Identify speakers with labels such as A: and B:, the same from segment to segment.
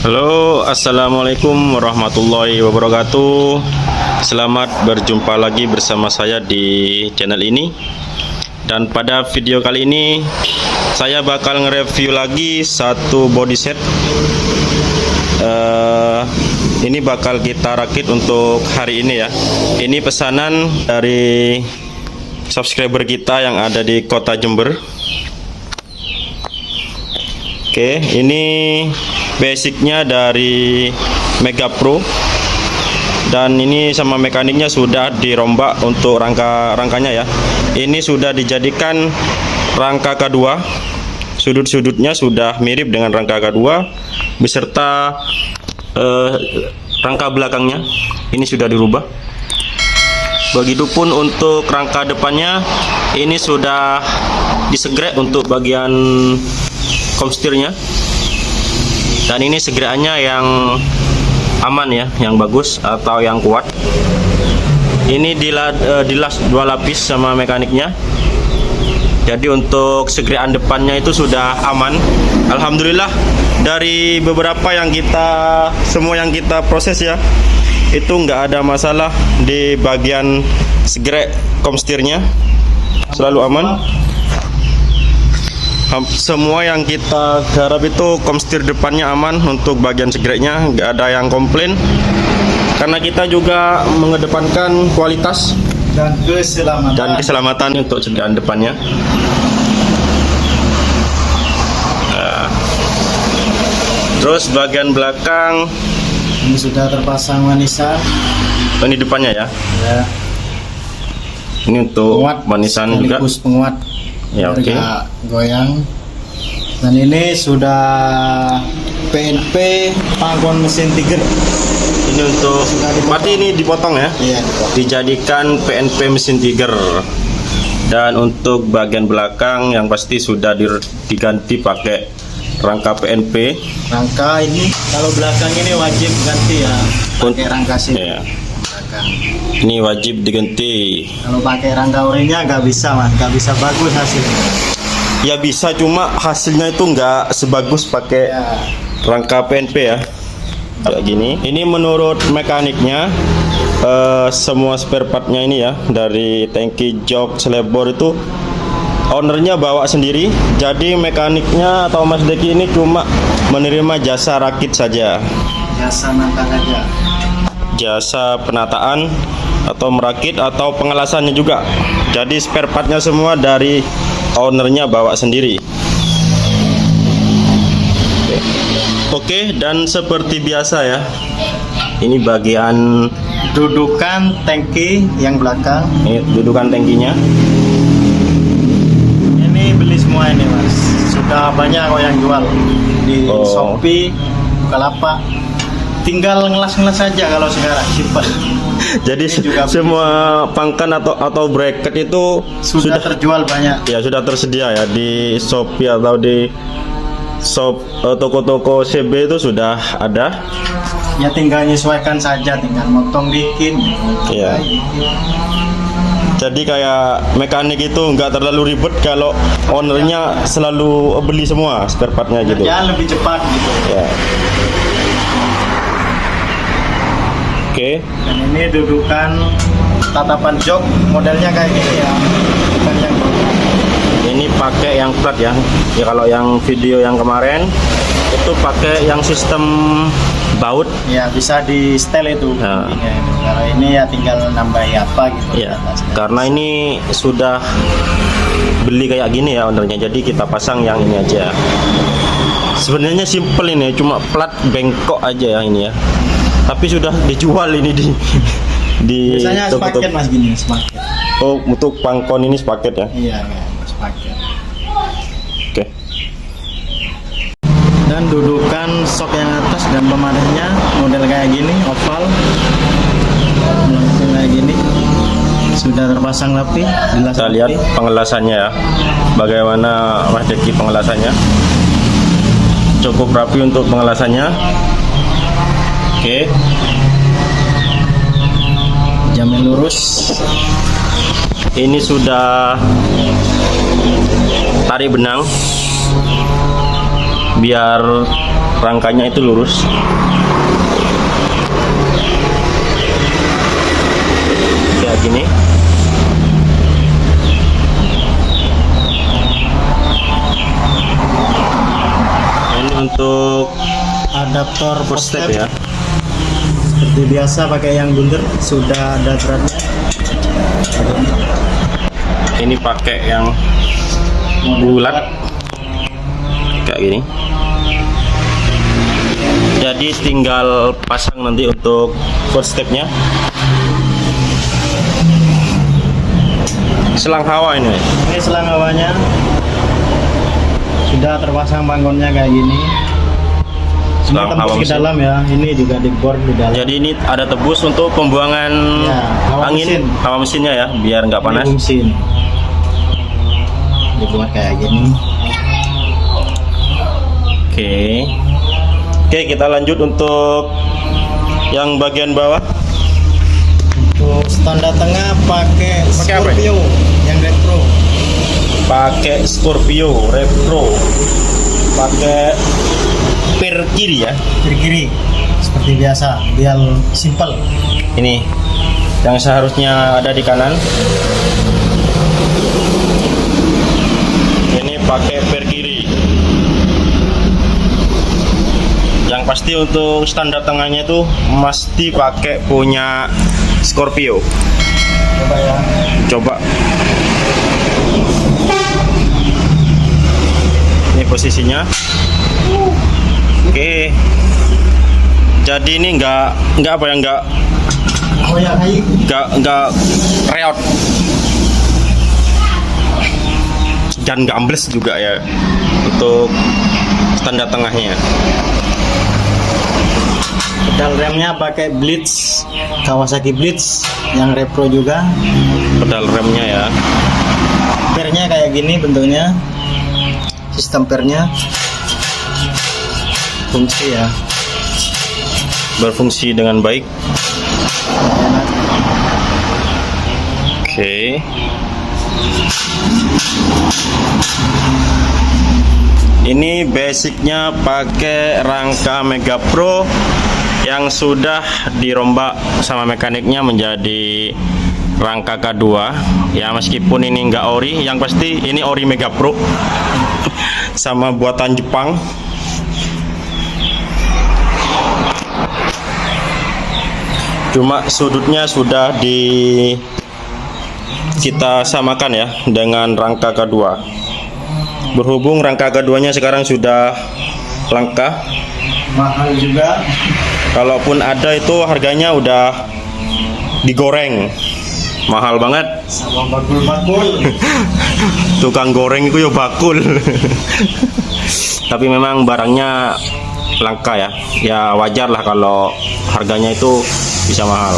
A: Halo, assalamualaikum warahmatullahi wabarakatuh. Selamat berjumpa lagi bersama saya di channel ini. Dan pada video kali ini saya bakal nge-review lagi satu body set. Ini bakal kita rakit untuk hari ini ya. Ini pesanan dari subscriber kita yang ada di kota Jember. Oke, ini basicnya dari Mega Pro, dan ini sama mekaniknya sudah dirombak untuk rangkanya ya. Ini sudah dijadikan rangka K2, sudut-sudutnya sudah mirip dengan rangka K2 beserta rangka belakangnya ini sudah dirubah. Begitupun untuk rangka depannya, ini sudah disegrek untuk bagian komstirnya, dan ini segeraannya yang aman ya, yang bagus atau yang kuat. Ini dilas 2 lapis sama mekaniknya, jadi untuk segeraan depannya itu sudah aman. Alhamdulillah, dari beberapa yang semua yang kita proses ya, itu nggak ada masalah di bagian segrek komstirnya, selalu aman. Semua yang kita garap itu komstir depannya aman, untuk bagian segreknya nggak ada yang komplain, karena kita juga mengedepankan kualitas dan keselamatan untuk segeran depannya. Terus bagian belakang
B: ini sudah terpasang manisan.
A: Ini depannya ya.
B: Ya.
A: Ini untuk
B: Penguat,
A: manisan juga.
B: Penguat.
A: Ya, oke.
B: Goyang. Dan ini sudah PNP panggon mesin Tiger.
A: Ini untuk berarti ini dipotong ya.
B: Iya,
A: dijadikan PNP mesin Tiger. Dan untuk bagian belakang yang pasti sudah diganti pakai rangka PNP.
B: Rangka ini kalau belakang ini wajib ganti ya, pakai rangka sini.
A: Ya. Ini wajib diganti.
B: Kalau pakai rangka orinya nggak bisa mas, nggak bisa bagus hasilnya.
A: Ya bisa, cuma hasilnya itu nggak sebagus pakai rangka PNP ya. Kayak gini. Ini menurut mekaniknya, semua spare partnya ini ya, dari tangki, jok, selebor itu ownernya bawa sendiri. Jadi mekaniknya atau Mas Deki ini cuma menerima jasa rakit saja.
B: Jasa nata saja.
A: Jasa penataan atau merakit atau pengelasannya juga. Jadi spare partnya semua dari ownernya bawa sendiri. Oke, dan seperti biasa ya, ini bagian
B: Dudukan tangki yang belakang.
A: ini dudukan tangkinya.
B: Ini beli semua ini mas, sudah banyak kok yang jual di Shopee, Bukalapak. Tinggal ngelas-ngelas saja kalau sekarang simple.
A: Jadi semua pangkan atau bracket itu
B: sudah terjual banyak.
A: Ya, sudah tersedia ya di Shopee atau di toko-toko CB itu sudah ada.
B: Ya tinggal menyesuaikan saja, tinggal motong dikit.
A: Ya. Jadi kayak mekanik itu nggak terlalu ribet kalau ownernya selalu beli semua spare partnya gitu.
B: Ya lebih cepat gitu.
A: Ya. Oke.
B: Dan ini dudukan tatapan jok, modelnya kayak gini ya, bukan yang
A: Ini pakai yang flat ya. Ya kalau yang video yang kemarin itu pakai yang sistem baut.
B: ya bisa di setel itu.
A: Nah.
B: Kalau ini ya tinggal nambahi apa gitu.
A: Ya, karena ini sudah beli kayak gini ya ownernya, jadi kita pasang yang ini aja. Sebenarnya simple ini, cuma plat bengkok aja ya ini ya. Tapi sudah dijual ini di
B: biasanya
A: toko-toko.
B: sepaket mas gini, sepaket.
A: Oh, untuk pangkon ini sepaket ya.
B: Iya, sepaket.
A: Oke.
B: Dan dudukan sok yang atas dan pemadamnya model kayak gini, oval. Model kayak gini. Sudah terpasang rapi,
A: Kita lihat pengelasannya ya. Bagaimana Mas Deki pengelasannya? Cukup rapi untuk pengelasannya. Oke.
B: Jamnya lurus.
A: Ini sudah tarik benang. biar rangkanya itu lurus. Kayak gini. Ini untuk
B: Adaptor
A: first step ya.
B: Seperti biasa pakai yang bundar, sudah ada beratnya.
A: Ini pakai yang bulat kayak gini. Jadi tinggal pasang nanti untuk first stepnya. Selang hawa ini.
B: Ini selang hawanya sudah terpasang bangunnya kayak gini. Ini
A: Selang hawa
B: tembus ke
A: mesin.
B: dalam ya. Ini juga dibor di dalam.
A: Jadi ini ada tebus untuk pembuangan
B: Ya, hawa
A: angin,
B: mesin.
A: hawa mesinnya ya, biar nggak panas.
B: Ini mesin. Dibuat kayak gini.
A: Oke, kita lanjut untuk yang bagian bawah.
B: Untuk standar tengah pakai
A: Pakai apa
B: Scorpio yang retro.
A: Pakai Scorpio Repro, pakai per kiri ya.
B: Kiri-kiri seperti biasa, biar simple.
A: Ini yang seharusnya ada di kanan. Ini pakai per kiri. Yang pasti untuk standar tengahnya itu mesti pakai punya Scorpio.
B: Coba ya.
A: Coba. Ini posisinya. Oke. Jadi ini nggak apa ya,
B: Oh ya, hai.
A: nggak reot dan nggak ambles juga ya untuk standar tengahnya.
B: Pedal remnya pakai Blitz, Kawasaki Blitz yang repro juga.
A: Pedal remnya ya.
B: Pernya kayak gini bentuknya. Sistem pernya fungsi ya.
A: Berfungsi dengan baik. Oke. Ini basicnya pakai rangka Mega Pro yang sudah dirombak sama mekaniknya menjadi rangka K2 ya, meskipun ini enggak ori, yang pasti ini ori Mega Pro sama buatan Jepang. Cuma sudutnya sudah kita samakan ya dengan rangka K2. Berhubung rangka keduanya sekarang sudah langka,
B: Mahal juga.
A: kalaupun ada itu harganya udah digoreng, mahal banget.
B: Sama bakul-bakul.
A: Tukang goreng itu ya bakul. Tapi memang barangnya langka ya. Ya wajar lah kalau harganya itu bisa mahal.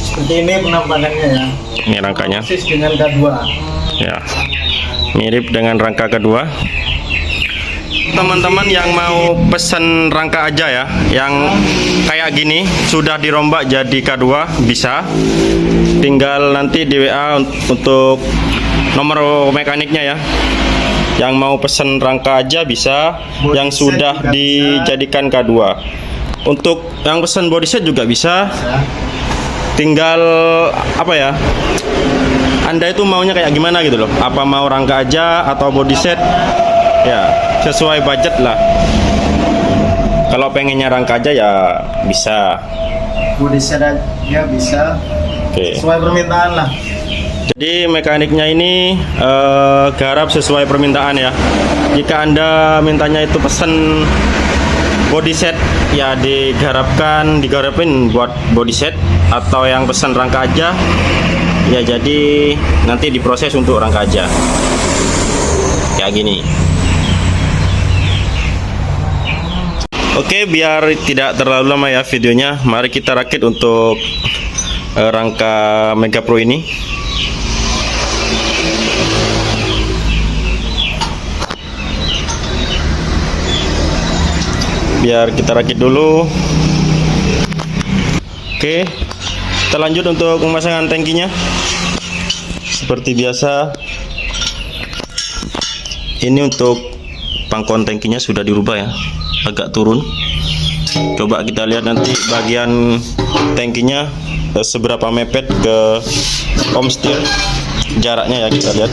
B: Seperti ini penampakannya ya.
A: Ini rangkanya.
B: Persis dengan K2.
A: Ya, mirip dengan rangka kedua. Teman-teman yang mau pesen rangka aja ya, yang kayak gini sudah dirombak jadi K2 bisa. Tinggal nanti di WA untuk nomor mekaniknya ya. Yang mau pesen rangka aja bisa, yang sudah dijadikan K2. Untuk yang pesen body set juga bisa. Tinggal apa ya? Anda itu maunya kayak gimana gitu loh? Apa mau rangka aja atau body set? Ya, sesuai budget lah. Kalau pengennya rangka aja ya bisa.
B: Body set aja bisa.
A: Oke.
B: Sesuai permintaan lah.
A: Jadi mekaniknya ini garap sesuai permintaan ya. Jika Anda mintanya itu pesen body set ya digarapin buat body set, atau yang pesen rangka aja ya jadi nanti diproses untuk rangka aja kayak gini. Oke, biar tidak terlalu lama ya videonya, mari kita rakit untuk rangka Mega Pro ini. Biar kita rakit dulu. Oke, kita lanjut untuk pemasangan tangkinya. Seperti biasa, ini untuk pangkon tangkinya sudah dirubah ya, agak turun. Coba kita lihat nanti bagian tangkinya seberapa mepet ke komstir jaraknya ya, kita lihat.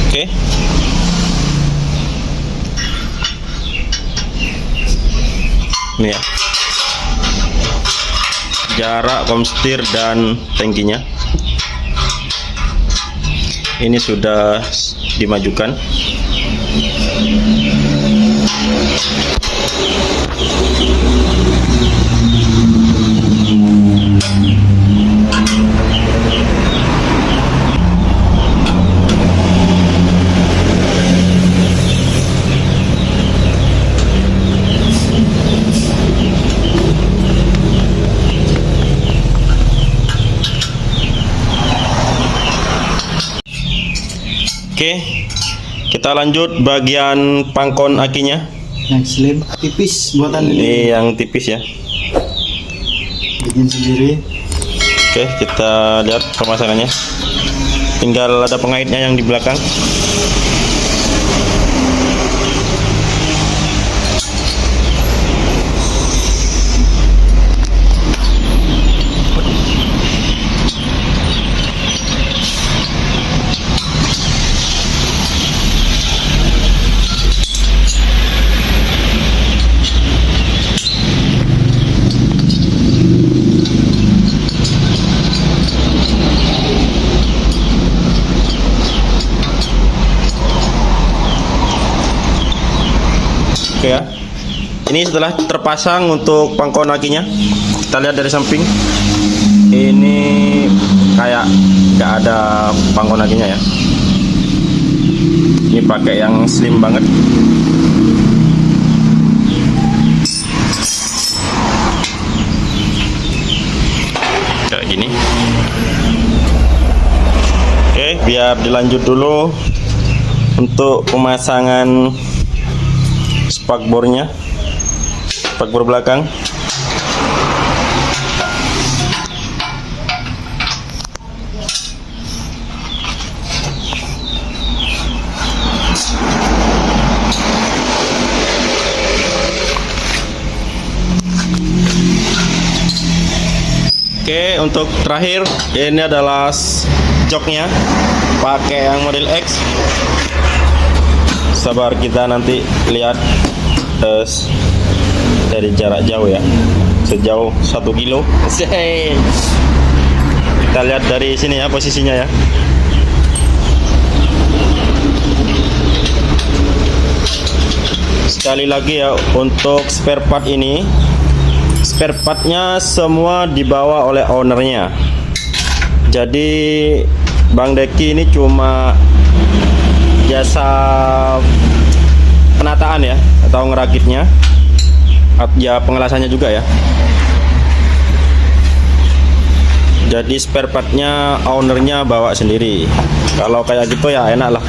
A: Oke. Ini ya, jarak komstir dan tangkinya ini sudah dimajukan. Oke, kita lanjut bagian pangkon akinya.
B: Yang slim, tipis buatan
A: Ini yang tipis ya.
B: bikin sendiri.
A: Oke, kita lihat pemasangannya. Tinggal ada pengaitnya yang di belakang. Oke ya. Ini setelah terpasang untuk pangkon akinya, kita lihat dari samping. Ini kayak nggak ada pangkon akinya ya. Ini pakai yang slim banget. Kayak gini. Oke, biar dilanjut dulu untuk pemasangan spakbornya, spakbor belakang. Oke, untuk terakhir ini adalah joknya, pakai yang model X. Sabar, kita nanti lihat dari jarak jauh ya, sejauh 1 kilo. Kita lihat dari sini ya posisinya ya. Sekali lagi ya, untuk spare part ini, spare partnya semua dibawa oleh ownernya. Jadi Bang Deki ini cuma jasa penataan ya, atau ngerakitnya, ya pengelasannya juga ya. Jadi spare partnya ownernya bawa sendiri. Kalau kayak gitu ya enak lah.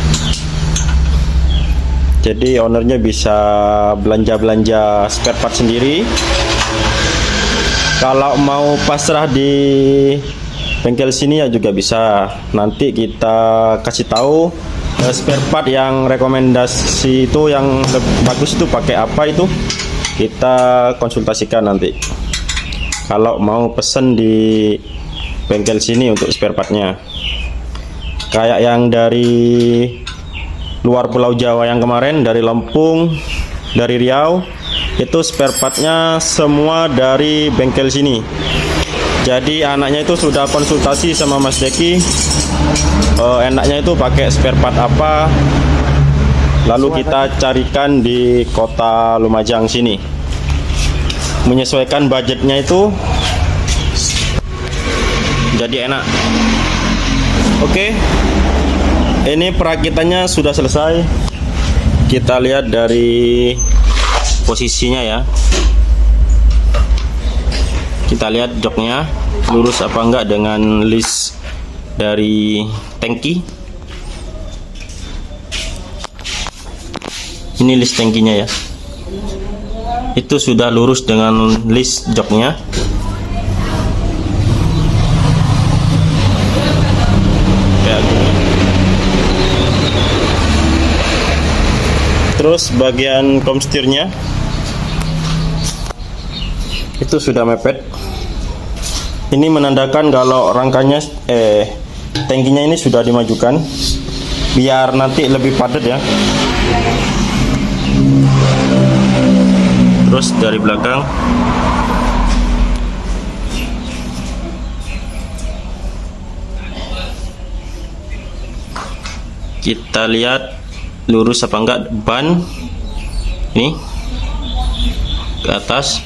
A: Jadi ownernya bisa belanja spare part sendiri. Kalau mau pasrah di bengkel sini ya juga bisa. Nanti kita kasih tahu spare part yang rekomendasi itu, yang bagus itu pakai apa, itu kita konsultasikan nanti kalau mau pesen di bengkel sini untuk spare partnya. Kayak yang dari luar Pulau Jawa yang kemarin, dari Lampung, dari Riau, itu spare partnya semua dari bengkel sini. Jadi anaknya itu sudah konsultasi sama Mas Deki, enaknya itu pakai spare part apa, lalu kita carikan di kota Lumajang sini, menyesuaikan budgetnya itu, jadi enak. Oke, ini perakitannya sudah selesai. Kita lihat dari posisinya ya. Kita lihat joknya lurus apa enggak dengan list dari tangki. Ini list tangkinya ya. Itu sudah lurus dengan list joknya. Kayak gini. Terus bagian komstirnya itu sudah mepet. Ini menandakan kalau rangkanya tangkinya ini sudah dimajukan biar nanti lebih padat ya. Terus dari belakang kita lihat lurus apa enggak ban ini ke atas.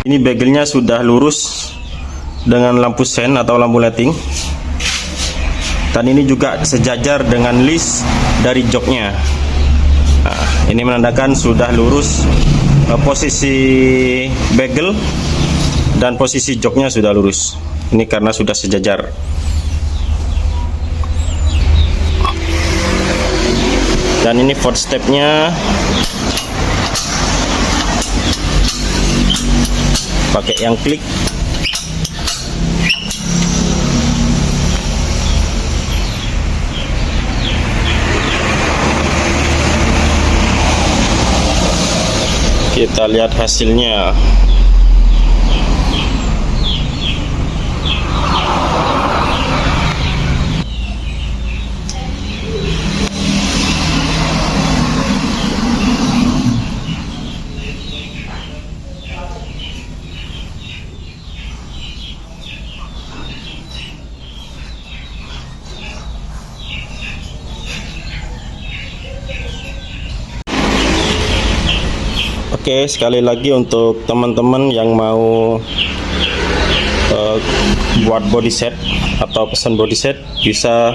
A: Ini begelnya sudah lurus dengan lampu sen atau lampu lighting, dan ini juga sejajar dengan list dari joknya. Nah, ini menandakan sudah lurus posisi begel dan posisi joknya sudah lurus. Ini karena sudah sejajar. Dan ini footstepnya pakai yang klik. Kita lihat hasilnya. Oke, sekali lagi untuk teman-teman yang mau buat body set atau pesan body set, bisa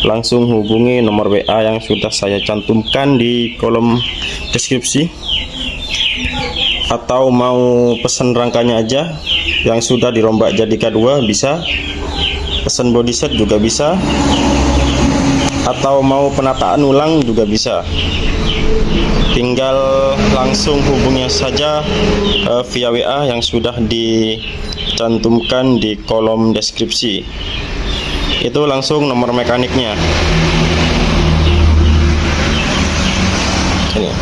A: langsung hubungi nomor WA yang sudah saya cantumkan di kolom deskripsi, atau mau pesan rangkanya aja yang sudah dirombak jadi K2 bisa, pesan body set juga bisa, atau mau penataan ulang juga bisa. Tinggal langsung hubungi saja via WA yang sudah dicantumkan di kolom deskripsi. Itu langsung nomor mekaniknya. Ini.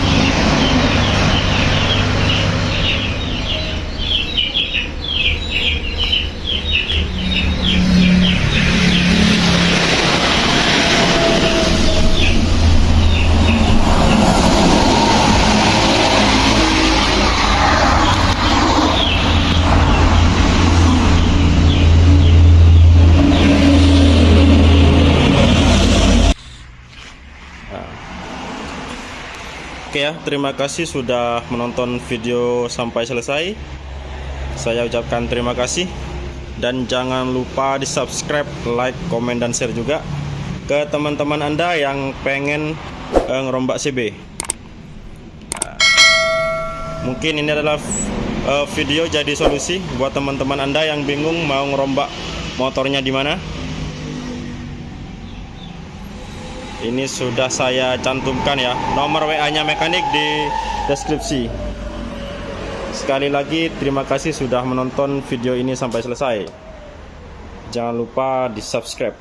A: Oke ya, terima kasih sudah menonton video sampai selesai. Saya ucapkan terima kasih, dan jangan lupa di subscribe, like, komen, dan share juga ke teman-teman Anda yang pengen ngerombak CB. Mungkin ini adalah video jadi solusi buat teman-teman Anda yang bingung mau ngerombak motornya di mana. Ini sudah saya cantumkan ya, nomor WA-nya mekanik di deskripsi. Sekali lagi terima kasih sudah menonton video ini sampai selesai. Jangan lupa di subscribe.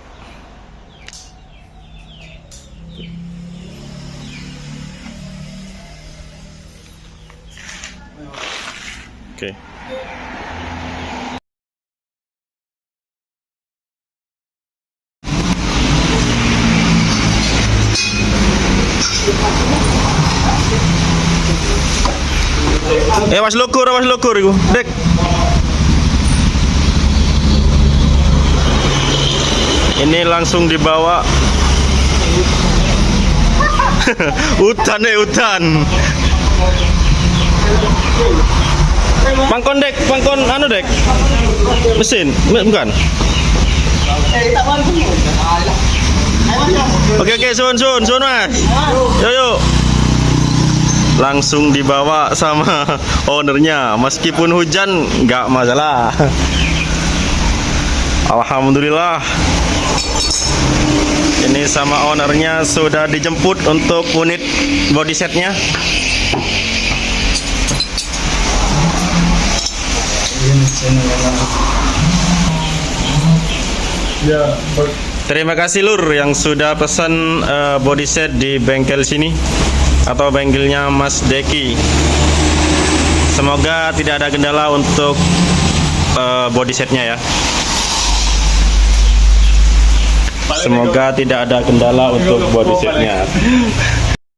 A: Oke. Was lukur iku, Dek. Ini langsung dibawa. Hutan. Pangkon anu Dek. Mesin, bukan. Oke, sun Mas. Yo. Langsung dibawa sama ownernya, meskipun hujan nggak masalah. Alhamdulillah, ini sama ownernya sudah dijemput untuk unit body setnya.
B: Ya,
A: Terima kasih Lur yang sudah pesan body set di bengkel sini atau bengkelnya Mas Deki. Semoga tidak ada kendala untuk body setnya ya. Semoga tidak ada kendala untuk body setnya.